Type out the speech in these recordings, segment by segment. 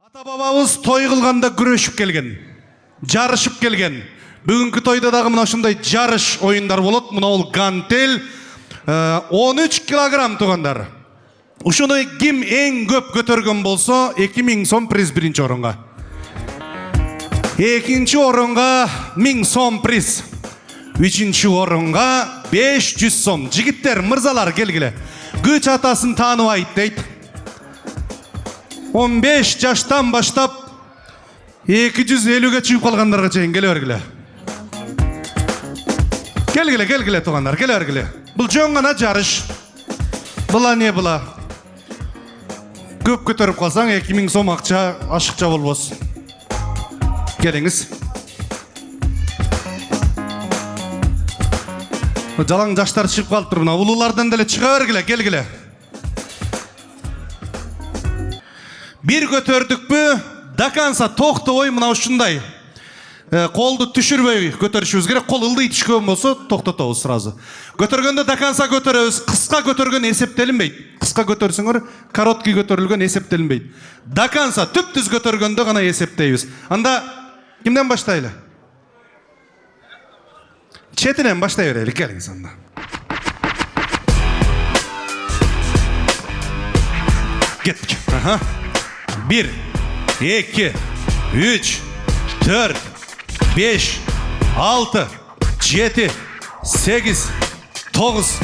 Ата бабабыз той кылганда күрөшүп келген, жарышып келген. Бүгүнкү тойда дагы мына ушундай жарыш оюндар болот. Мына ол гантель 13 килограмм тугандар. Ушуну ким эң көп көтөргөн болсо 2000 сом приз биринчи орунга. Экинчи орунга 1000 сом приз. Үчүнчү орунга 500 сом. Жигиттер, мырзалар келгиле. Күч атасын тааныбайт дейт. 15 жаштан баштап 250-ге чыгып калгандарга чейин келе бергиле. Келгиле тугандар, келе бергиле. Бул жөн гана жарыш. Була не була? Көп көтөрүп калсаң 2000 сом акча ашыкча болбос. Келиңиз. Жалаң жаштар чыгып калыптыр мына. Улуулардан деле чыга бергиле, келгиле. Bir götürdükpü, dakansa toxtoy mına uşunday. Koldu düşürбөй көтөрүшүбүз керек. Кол ылдый түшкөн болсо токтотобуз сразу. Көтөргөндө даканса көтөрөбүз. Кыска көтөргөн эсептелинбейт. Кыска көтөрсөңөр, короткий көтөрүлгөн эсептелинбейт. Даканса түп-түз көтөргөндө гана эсептейбиз. Анда кимден баштайлы? Четинен баштай берели, келиңиз анда. Кеттик. Ага. 1, 2, 3, 4, 5, 6, 7, 8, 9,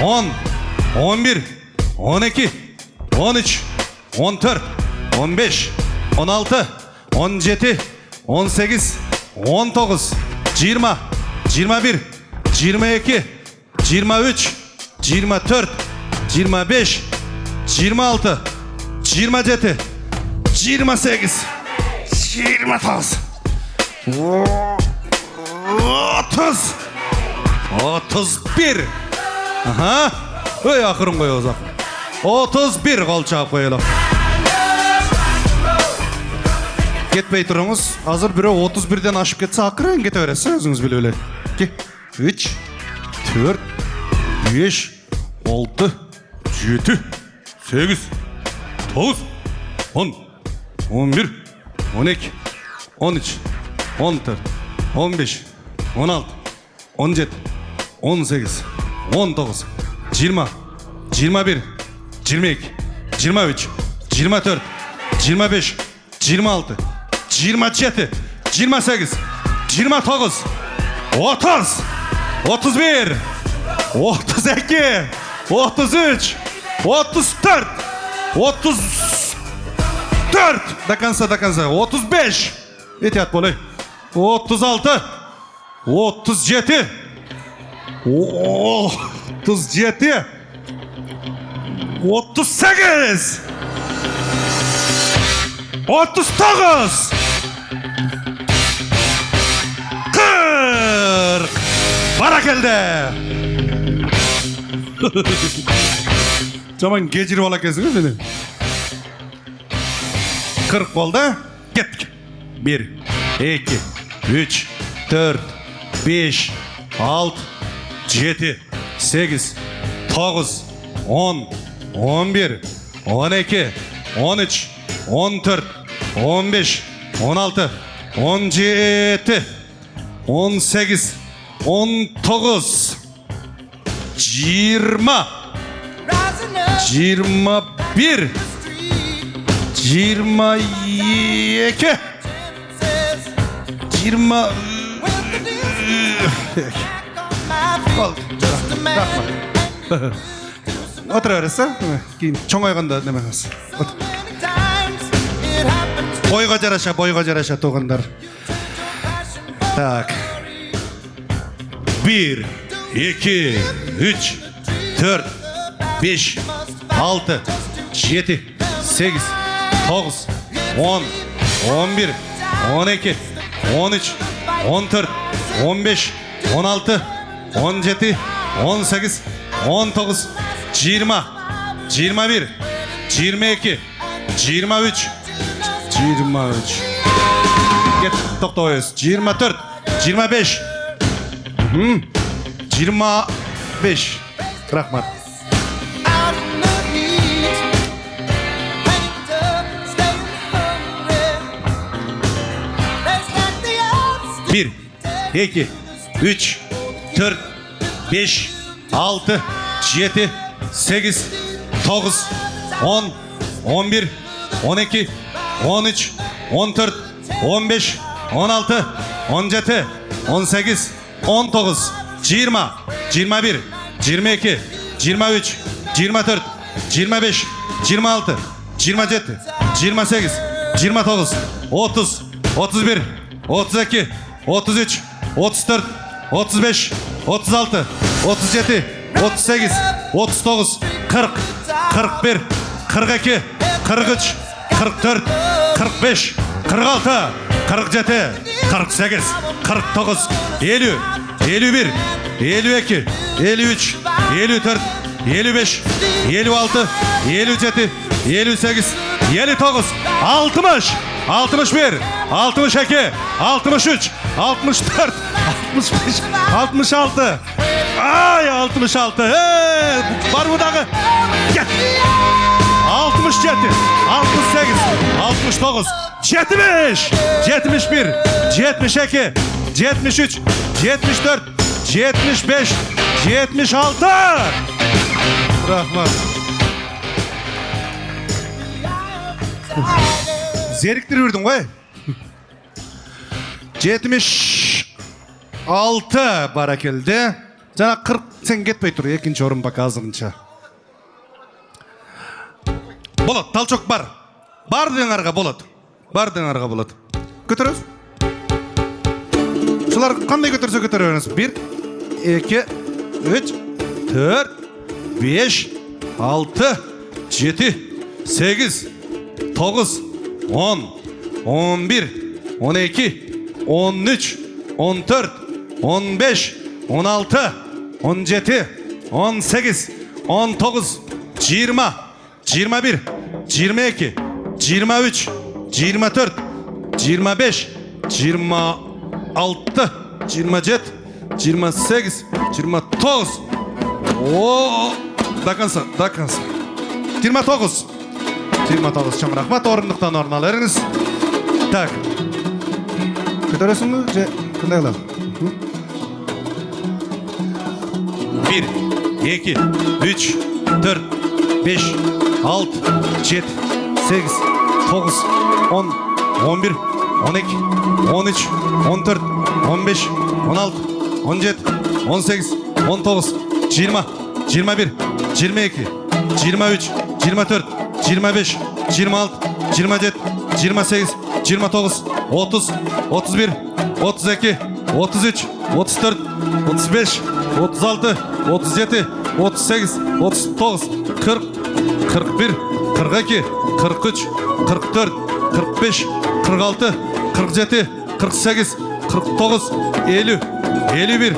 10, 11, 12, 13, 14, 15, 16, 17, 18, 19, 20, 21, 22, 23, 24, 25, 26, 27, 28, 29, 30, 31. Aha. Öy akırın koyuyoruz. 31 kol çağıp koyalım. Ketpey turunuz. Hazır biri 31'den aşıp ketse akırın kete öğretsin özünüz bile öyle. 2, 3, 4, 5, 6, 7, 8, 9, 10, 11, 12, 13, 14, 15, 16, 17, 18, 19, 20, 21, 22, 23, 24, 25, 26, 27, 28, 29, 30, 31, 32, 33, 34, 34, dakansa, 35, ehtiyat bolay, 36, 37, 37, 38, 39, 40, barakelde. Zaman geçirip ala kesiniz beni. 40 oldu. Gittik. 1, 2, 3, 4, 5, 6, 7, 8, 9, 10, 11, 12, 13, 14, 15, 16, 17, 18, 19, 20, 21, 22, 20. Otura verese, çoğun ayganda dememiz. Boyga jarasha toğanlar. Tak. 1, 2, 3, 4, 5, 6, 7, 8, 9, 10, 11, 12, 13, 14, 15, 16, 17, 18, 19, 20, 21, 22, 23, 23. Get toktayız. 24, 25, 25. Rahmat. 1, 2, 3, 4, 5, 6, 7, 8, 9, 10, 11, 12, 13, 14, 15, 16, 17, 18, 19, 20, 21, 22, 23, 24, 25, 26, 27, 28, 29, 30, 31, 32, 33, 34, 35, 36, 37, 38, 39, 40, 41, 42, 43, 44, 45, 46, 47, 48, 49, 50, 51, 52, 53, 54, 55, 56, 57, 58, 59, 60, 61, 62, 63, 64, 65, 66. Ay 66. Var mı dağı? Gel. 67, 68, 69, 70, 71, 72, 73, 74, 75, 76. Rahmat. Zeriktiriverdin koy. 76 barakeldi. Jana 40 sen ketpey tur ekinci orun bak azırınça. Bolot, talçok bar. Bar deňarga bolot. Bar deňarga bolot. Götürüz. Şular kanday götürse götürüyorsunuz. 1, 2, 3, 4, 5, 6, 7, 8, 9, 10, 11, 12, 13, 14, 15, 16, 17, 18, 19, 20, 21, 22, 23, 24, 25, 26, 27, 28, 29. Oo, dakansa. 29. 29 çam rahmat orunduktan orun alarınız. Tak. Götürüyorsun mu? Kınday alalım. 1, 2, 3, 4, 5, 6, 7, 8, 9, 10, 11, 12, 13, 14, 15, 16, 17, 18, 19, 20, 21, 22, 23, 24, 25, 26, 27, 28, 29, 30, 31, 32, 33, 34, 35, 36, 37, 38, 39, 40, 41, 42, 43, 44, 45, 46, 47, 48, 49, 50, 51,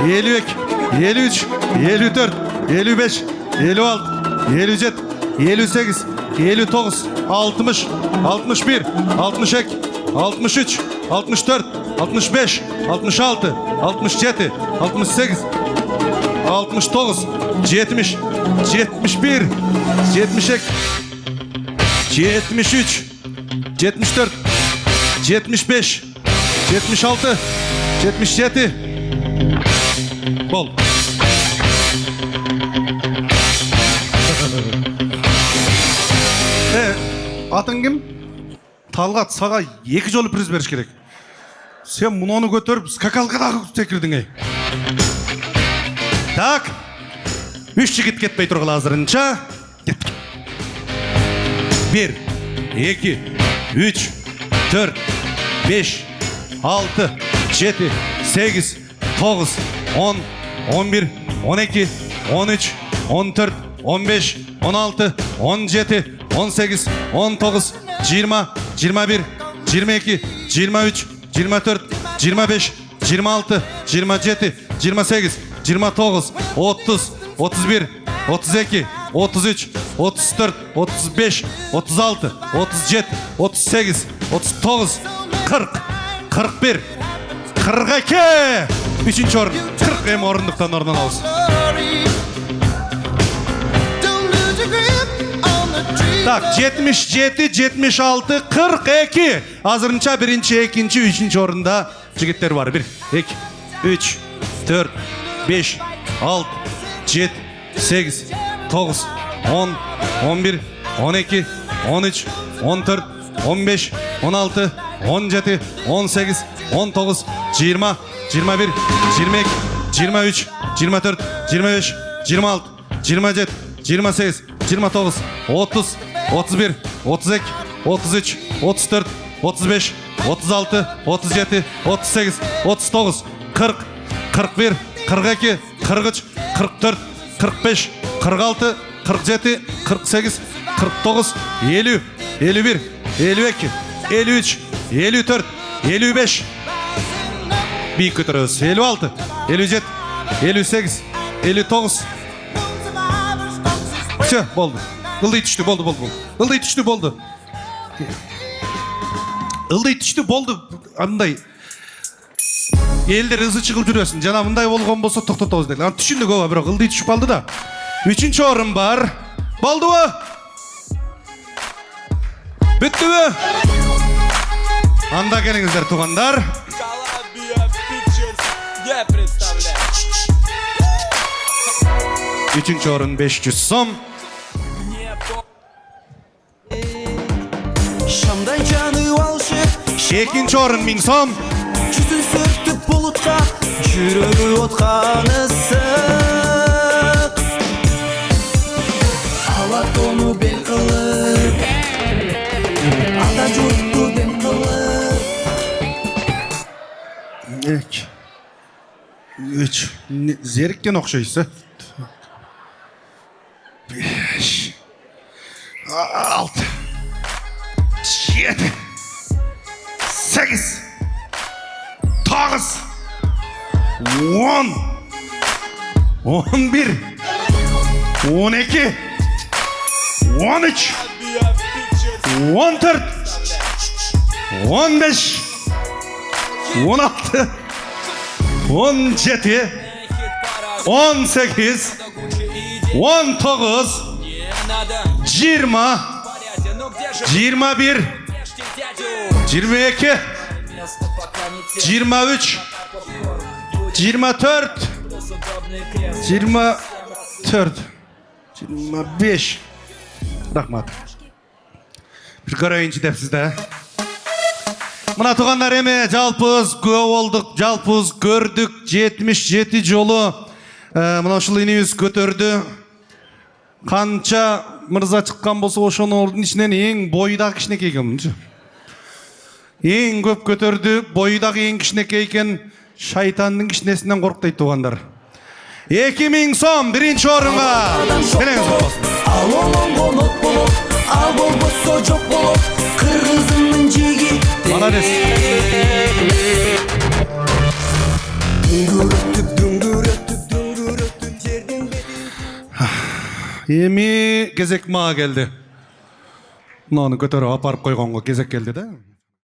52, 53, 54, 55, 56, 57, 58, 59, 60, 61, 62, 63, 64, 65, 66, 67, 68, 69, 70, 71, 72, 73, 74, 75, 76, 77. Bol. Atın kim? Talgat sağa 2 жолу приз бериш керек. Sen munonu götürüp skakalga da tekirdiň ey. Так. 3 жигит кетпей тургula азырынча. 1, 2, 3, 4, 5, 6, 7, 8, 9, 10, 11, 12, 13, 14, 15, 16, 17, 18, 19, 20, 21, 22, 23, 24, 25, 26, 27, 28, 29, 30, 31, 32, 33, 34, 35, 36, 37, 38, 39, 40, 41, 42. Üçüncü orun. 40 hem orunduktan oradan alsın. Так, 77, 76, 42. Азырынча birinci, ikinci, üçüncü орында жигиттер бар. 1, 2, 3, 4, 5, 6, 7, 8, 9, 10, 11, 12, 13, 14, 15, 16, 17, 18, 19, 20, 21, 22, 23, 24, 25, 26, 27, 28, 29, 30, 31, 32, 33, 34, 35, 36, 37, 38, 39, 40, 41, 42, 43, 44, 45, 46, 47, 48, 49, 50, 51, 52, 53, 54, 55. Bir götürüyoruz. 56, 57, 58, 59. Все, болды. Ылдый түшті, болды. Ылдый түшті, болды. Ылдый түшті, болды. Андай. Елдер ызы чығып жүресін. Жана мындай болгон болсо токтотобуз дейли. Аны түшүндүк ооба, бирок ылдый түшүп калды да. 3-чү орун бар. Болдубу? Бүттүбү? Анда келиңиздер, туугандар. Üçüncü orun 500 сом. Şam'dan canı alışık Ekinci orun 1000 сом. Küsün sürtüp bulutqa Жүрегі отқаны sık Alat onu bel kılıp Ата жұртты дем kılıp 2, 3. Zerikken okşaysa. 5, 6, 7, 8, 9, 10, 11, 12, 13, 14, 15, 16, 17, 18, 19, 20, 21, 22, 23, 24, 24, 25. Рахмат. Bir göreyinci депсizde. Мына тугандар эме жалпыбыз көп болдук, жалпыбыз көрдүк 77 жолу. Мына ушул инибиз көтөрдү. Канча мырза чыккан болсо ошонун ичинен эң бойдак кичинекей экен. Эң көп көтөрдү, бойдагы эң кичинекей экен. Шайтандын кичинесинен корк дейт туугандар. 2000 сом биринчи орунга. Ал олонгон от болуп Ал болбосо жок болуп Кыргызымдын жигит Молодец. Эми кезек мага келди. Мынаны көтөрүп апарып койгонго кезек келди да.